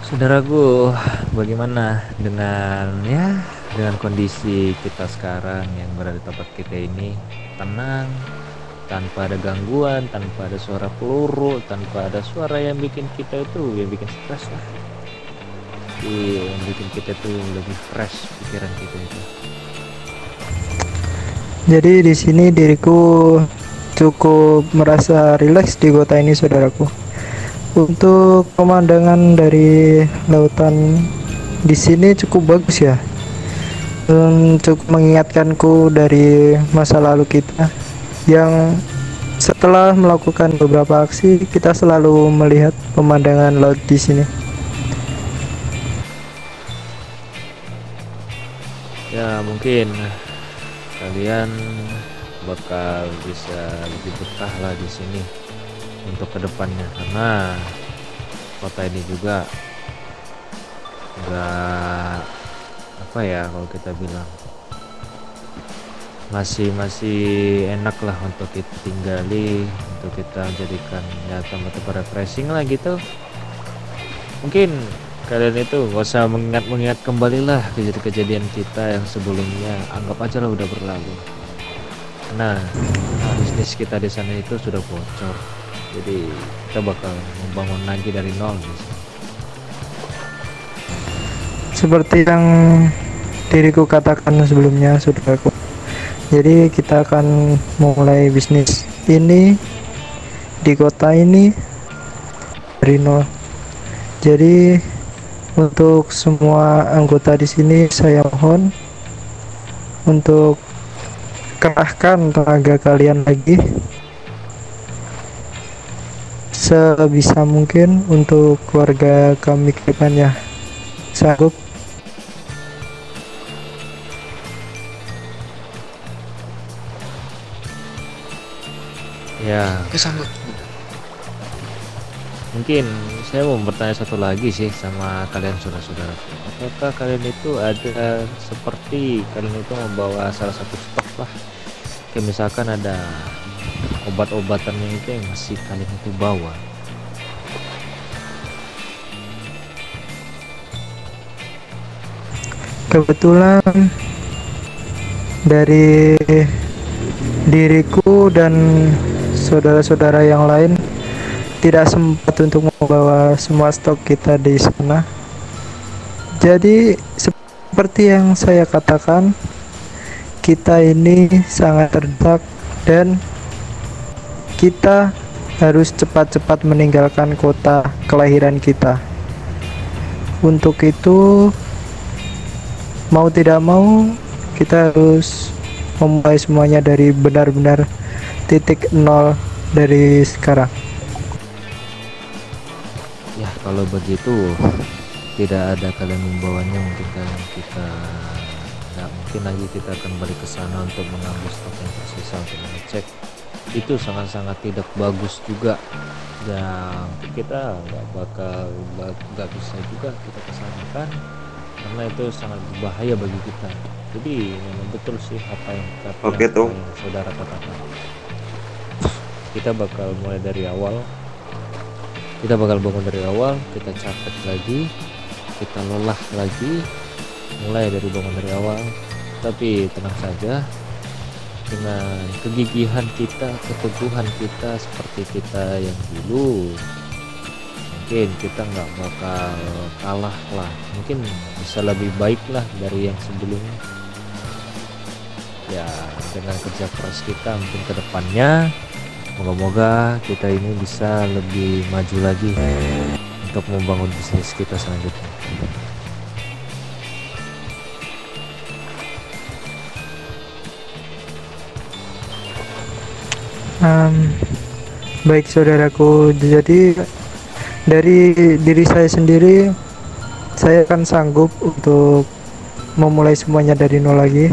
Saudaraku, bagaimana dengan kondisi kita sekarang yang berada di tempat kita ini tenang, tanpa ada gangguan, tanpa ada suara peluru, tanpa ada suara yang bikin kita itu yang bikin stres lah. Iya, yang bikin kita tuh lebih fresh pikiran kita itu. Jadi di sini diriku cukup merasa rileks di kota ini, saudaraku. Untuk pemandangan dari lautan di sini cukup bagus ya. Cukup mengingatkanku dari masa lalu kita yang setelah melakukan beberapa aksi kita selalu melihat pemandangan laut di sini. Ya, mungkin kalian bakal bisa lebih betah lah di sini untuk kedepannya, karena kota ini juga nggak apa ya, kalau kita bilang masih masih enak lah untuk kita tinggali, untuk kita jadikan ya tempat-tempat refreshing lah gitu. Mungkin kalian itu gak usah mengingat-mengingat kembali lah kejadian-kejadian kita yang sebelumnya, anggap aja lah udah berlalu. Nah, bisnis kita di sana itu sudah bocor, jadi kita bakal membangun lagi dari nol di sini. Seperti yang diriku katakan sebelumnya, saudaraku. Jadi kita akan mulai bisnis ini di kota ini dari nol. Jadi untuk semua anggota di sini saya mohon untuk kerahkan tenaga kalian lagi sebisa mungkin untuk keluarga kami ke depannya. Sanggup? Ya, Kesambut. mungkin saya mau bertanya satu lagi sih sama kalian saudara-saudara. Apakah kalian itu ada seperti kalian itu membawa salah satu stok lah, kayak misalkan ada obat-obatannya itu yang masih kalian itu bawa? Kebetulan dari diriku dan saudara-saudara yang lain tidak sempat untuk membawa semua stok kita di sana. Jadi seperti yang saya katakan, kita ini sangat terdesak dan kita harus cepat-cepat meninggalkan kota kelahiran kita. Untuk itu, mau tidak mau, kita harus memulai semuanya dari benar-benar titik nol dari sekarang. Ya, kalau begitu tidak ada kalian membawanya, mungkin kalian kita nggak mungkin lagi kita akan balik ke sana untuk mengambil stok yang tersisa untuk mengecek. Itu sangat-sangat tidak bagus juga, dan kita nggak bisa juga kita kesana kan, karena itu sangat berbahaya bagi kita. Jadi memang betul sih apa yang Oke tuh. saudara katakan. Kita bakal mulai dari awal, kita bakal bangun dari awal, kita capek lagi, kita lelah lagi, mulai dari bangun dari awal. Tapi tenang saja, dengan kegigihan kita, keteguhan kita seperti kita yang dulu, mungkin kita nggak bakal kalah lah, mungkin bisa lebih baik lah dari yang sebelumnya. Ya, dengan kerja keras kita mungkin ke depannya, moga-moga kita ini bisa lebih maju lagi untuk membangun bisnis kita selanjutnya. Baik saudaraku, jadi dari diri saya sendiri, saya akan sanggup untuk memulai semuanya dari nol lagi.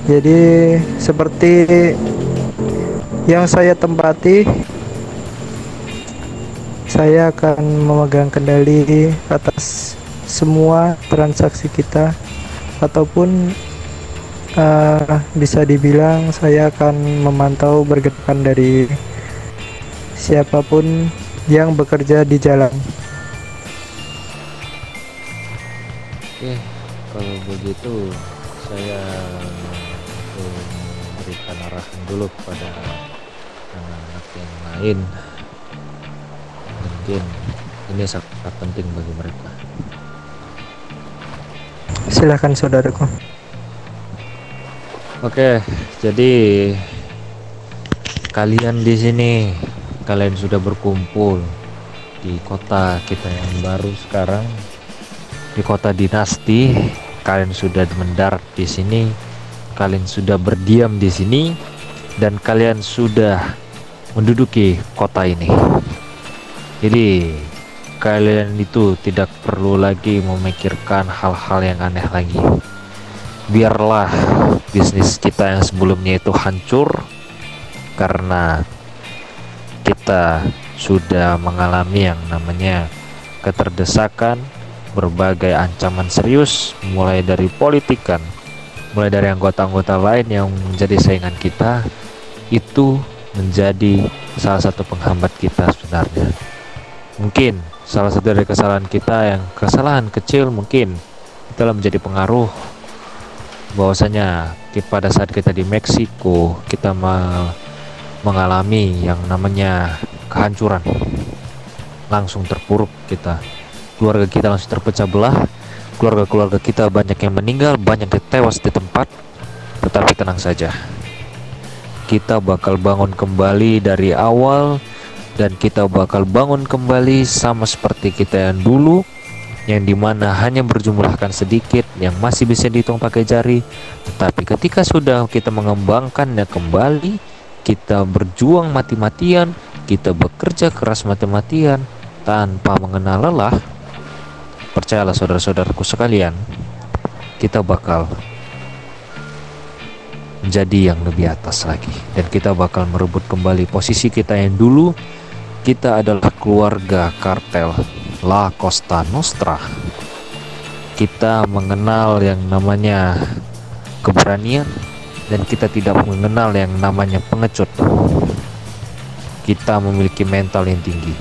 Jadi seperti yang saya tempati, saya akan memegang kendali atas semua transaksi kita, ataupun bisa dibilang saya akan memantau pergerakan dari siapapun yang bekerja di jalan. Oke, kalau begitu saya untuk memberikan arahan dulu kepada anak-anak yang lain. Mungkin ini sangat penting bagi mereka. Silahkan saudaraku. Oke, jadi kalian di sini, kalian sudah berkumpul di kota kita yang baru sekarang, di kota dinasti. Kalian sudah mendarat di sini, kalian sudah berdiam di sini, dan kalian sudah menduduki kota ini. Jadi kalian itu tidak perlu lagi memikirkan hal-hal yang aneh lagi. Biarlah bisnis kita yang sebelumnya itu hancur karena kita sudah mengalami yang namanya keterdesakan, berbagai ancaman serius, mulai dari politikan, mulai dari anggota-anggota lain yang menjadi saingan kita. Itu menjadi salah satu penghambat kita sebenarnya. Mungkin salah satu dari kesalahan kita, yang kesalahan kecil mungkin, itulah menjadi pengaruh bahwasanya pada saat kita di Meksiko kita mengalami yang namanya kehancuran, langsung terpuruk kita, keluarga kita langsung terpecah belah, keluarga kita banyak yang meninggal, banyak yang tewas di tempat. Tetapi tenang saja, kita bakal bangun kembali dari awal, dan kita bakal bangun kembali sama seperti kita yang dulu, yang dimana hanya berjumlahkan sedikit, yang masih bisa dihitung pakai jari. Tetapi ketika sudah kita mengembangkannya kembali, kita berjuang mati-matian, kita bekerja keras mati-matian tanpa mengenal lelah, percayalah saudara-saudaraku sekalian, kita bakal menjadi yang lebih atas lagi, dan kita bakal merebut kembali posisi kita yang dulu. Kita adalah keluarga kartel La Costa Nostra. Kita mengenal yang namanya keberanian, dan kita tidak mengenal yang namanya pengecut. Kita memiliki mental yang tinggi.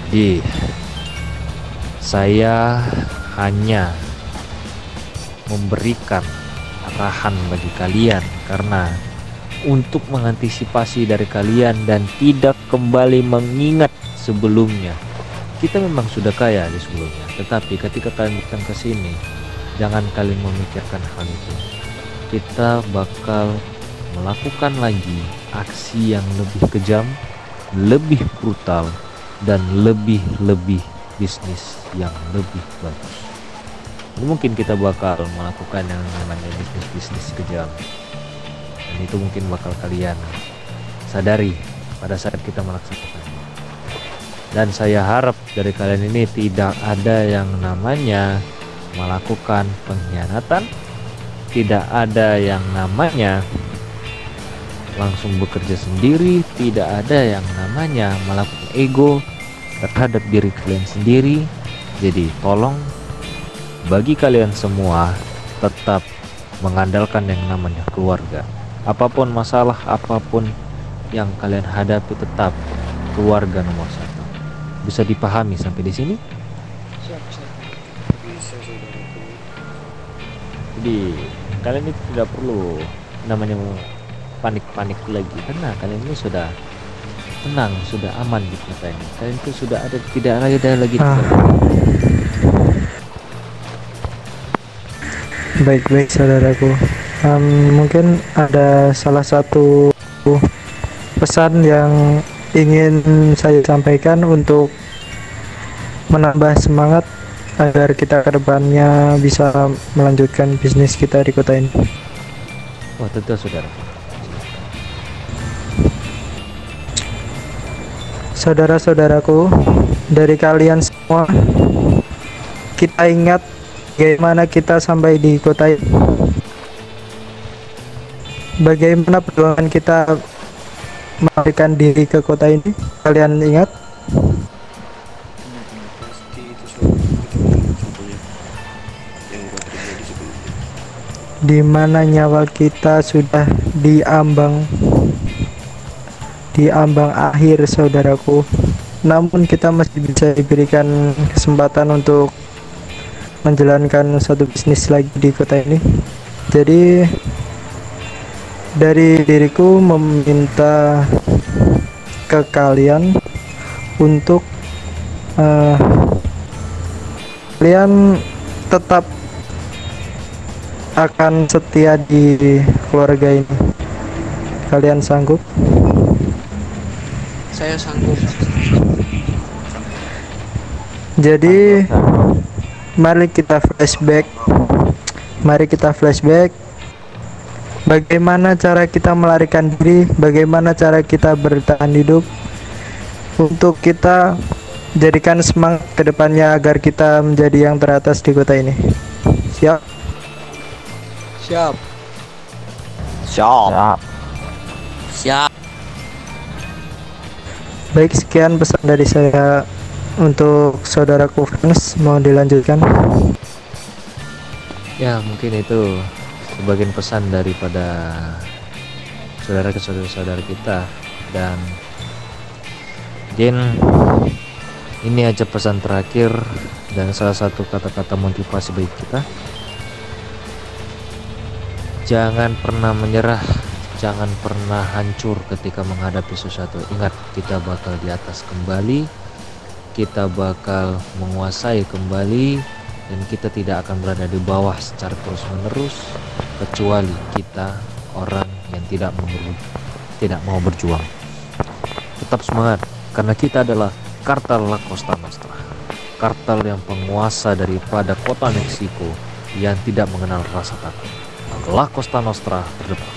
Jadi saya hanya memberikan arahan bagi kalian, karena untuk mengantisipasi dari kalian dan tidak kembali mengingat sebelumnya. Kita memang sudah kaya di sebelumnya, tetapi ketika kalian datang ke sini, jangan kalian memikirkan hal itu. Kita bakal melakukan lagi aksi yang lebih kejam, lebih brutal, dan lebih bisnis yang lebih bagus. Mungkin kita bakal melakukan yang namanya bisnis kejam, dan itu mungkin bakal kalian sadari pada saat kita melaksanakannya. Dan saya harap dari kalian ini tidak ada yang namanya melakukan pengkhianatan, tidak ada yang namanya langsung bekerja sendiri, tidak ada yang namanya melakukan ego terhadap diri kalian sendiri. Jadi tolong, bagi kalian semua, tetap mengandalkan yang namanya keluarga. Apapun masalah, apapun yang kalian hadapi, tetap keluarga nomor satu. Bisa dipahami sampai di sini? Siap. Bisa saudaraku. Jadi kalian itu tidak perlu namanya panik lagi, karena kalian ini sudah tenang, sudah aman di kota ini. Kalian itu sudah tidak ada lagi. Baik saudaraku. Mungkin ada salah satu pesan yang ingin saya sampaikan untuk menambah semangat agar kita kedepannya bisa melanjutkan bisnis kita di kota ini. Wah, tentu saudara. Saudara-saudaraku, dari kalian semua, kita ingat bagaimana kita sampai di kota ini. Bagaimana perjuangan kita melarikan diri ke kota ini, kalian ingat? Pasti itu suatu contohnya yang udah terjadi sebelumnya. Di mana nyawa kita sudah diambang akhir saudaraku, namun kita masih bisa diberikan kesempatan untuk menjalankan suatu bisnis lagi di kota ini. Jadi dari diriku meminta ke kalian untuk eh, kalian tetap akan setia di keluarga ini. Kalian sanggup? Saya sanggup. Jadi mari kita flashback. Mari kita flashback. Bagaimana cara kita melarikan diri? Bagaimana cara kita bertahan hidup? Untuk kita jadikan semangat ke depannya agar kita menjadi yang teratas di kota ini. Siap? Siap. Siap. Siap. Baik, sekian pesan dari saya untuk saudaraku Franz. Mau dilanjutkan? Ya, mungkin itu sebagian pesan daripada saudara ke saudara kita. Dan mungkin ini aja pesan terakhir dan salah satu kata-kata motivasi bagi kita. Jangan pernah menyerah, jangan pernah hancur ketika menghadapi sesuatu. Ingat, kita bakal di atas kembali, kita bakal menguasai kembali, dan kita tidak akan berada di bawah secara terus-menerus kecuali kita orang yang tidak mau berjuang. Tetap semangat, karena kita adalah kartel La Costa Nostra, kartel yang penguasa daripada kota Meksiko yang tidak mengenal rasa takut. La Costa Nostra terdepan.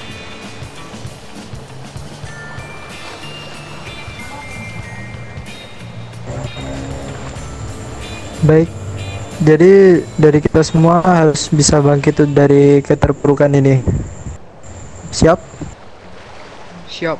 Baik. Jadi dari kita semua harus bisa bangkit dari keterpurukan ini. Siap? Siap.